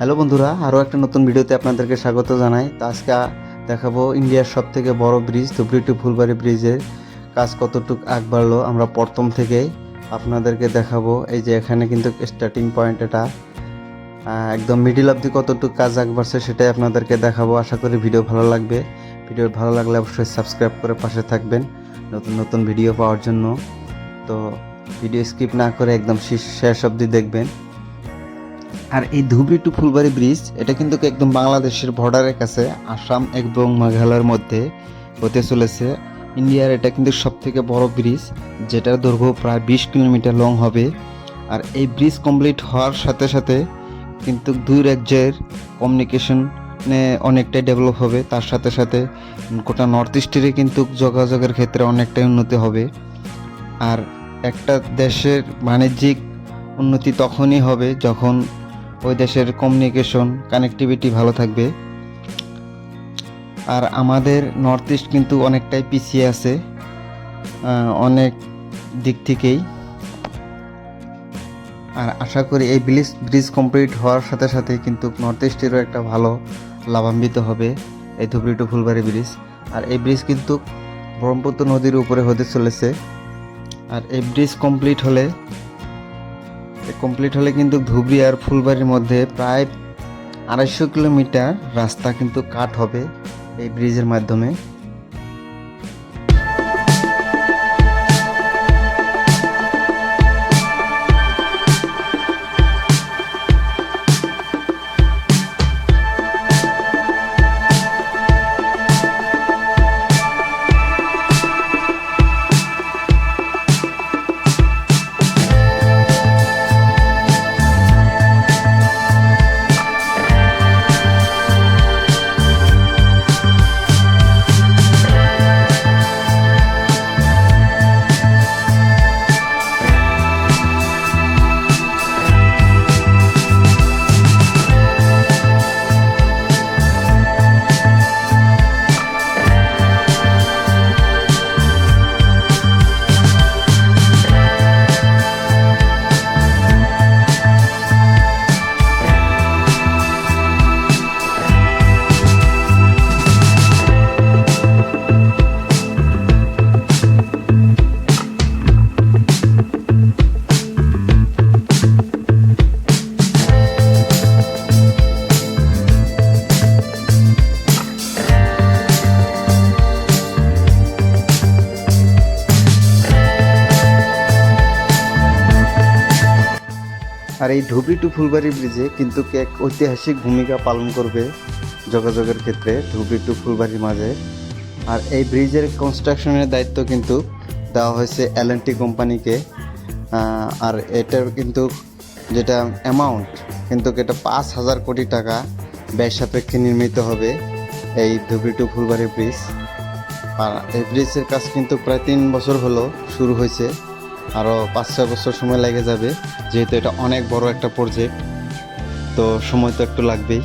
Hello বন্ধুরা, আরও একটা নতুন ভিডিওতে আপনাদেরকে স্বাগত জানাই। তো আজকে দেখাবো ইন্ডিয়ার সবথেকে বড় ব্রিজ ধুবড়ী টু ফুলবাড়ি ব্রিজের কাজ কতটুকু আগ বাড়লো। আমরা প্রথম থেকেই আপনাদেরকে দেখাবো। এই যে এখানে কিন্তু স্টার্টিং পয়েন্ট, এটা একদম মিডিল অবধি কতটুকু কাজ আগ বাড়ছে সেটাই আপনাদেরকে দেখাবো। আশা করি ভিডিও ভালো লাগবে। ভিডিও ভালো লাগলে অবশ্যই সাবস্ক্রাইব করে পাশে থাকবেন নতুন নতুন ভিডিও পাওয়ার জন্য। তো ভিডিও স্কিপ না করে একদম শেষ অবধি দেখবেন। আর এই ধুবড়ী টু ফুলবাড়ি ব্রিজ এটা কিন্তু একদম বাংলাদেশের বর্ডারের কাছে, আসাম এবং মেঘালয়ের মধ্যে হতে চলেছে। ইন্ডিয়ার এটা কিন্তু সবথেকে বড় ব্রিজ, যেটার দৈর্ঘ্য প্রায় 20 কিলোমিটার লং হবে। আর এই ব্রিজ কমপ্লিট হওয়ার সাথে সাথে কিন্তু দুই রাজ্যের কমিউনিকেশনে অনেকটাই ডেভেলপ হবে। তার সাথে সাথে গোটা নর্থ ইস্টেরই কিন্তু যোগাযোগের ক্ষেত্রে অনেকটাই উন্নতি হবে। আর একটা দেশের বাণিজ্যিক উন্নতি তখনই হবে যখন ওই দেশের কমিউনিকেশন কানেক্টিভিটি ভালো থাকবে। আর আমাদের নর্থ ইস্ট কিন্তু অনেকটাই পিছিয়ে আছে অনেক দিক থেকেই। আর আশা করি এই ব্রিজ কমপ্লিট হওয়ার সাথে সাথে কিন্তু নর্থ ইস্টেরও একটা ভালো লাভান্বিত হবে এই ধুবড়ী টু ফুলবাড়ি ব্রিজ। আর এই ব্রিজ কিন্তু ব্রহ্মপুত্র নদীর উপরে হতে চলেছে। আর এই ব্রিজ কমপ্লিট হলে কিন্তু ধুবড়ী আর ফুলবাড়ির মধ্যে প্রায় 250 কিলোমিটার রাস্তা কিন্তু কাট হবে এই ব্রিজের মাধ্যমে। আর এই ধুবড়ী টু ফুলবাড়ি ব্রিজে কিন্তু এক ঐতিহাসিক ভূমিকা পালন করবে যোগাযোগের ক্ষেত্রে ধুবড়ী টু ফুলবাড়ির মাঝে। আর এই ব্রিজের কনস্ট্রাকশনের দায়িত্ব কিন্তু দেওয়া হয়েছে L&T কোম্পানিকে। আর এটার কিন্তু যেটা অ্যামাউন্ট কিন্তু এটা 5,000 কোটি টাকা ব্যয় সাপেক্ষে নির্মিত হবে এই ধুবড়ী টু ফুলবাড়ি ব্রিজ। আর এই ব্রিজের কাজ কিন্তু প্রায় 3 বছর হলো শুরু হয়েছে, আরও 5-6 বছর সময় লেগে যাবে, যেহেতু এটা অনেক বড় একটা প্রজেক্ট, তো সময় তো একটু লাগবেই।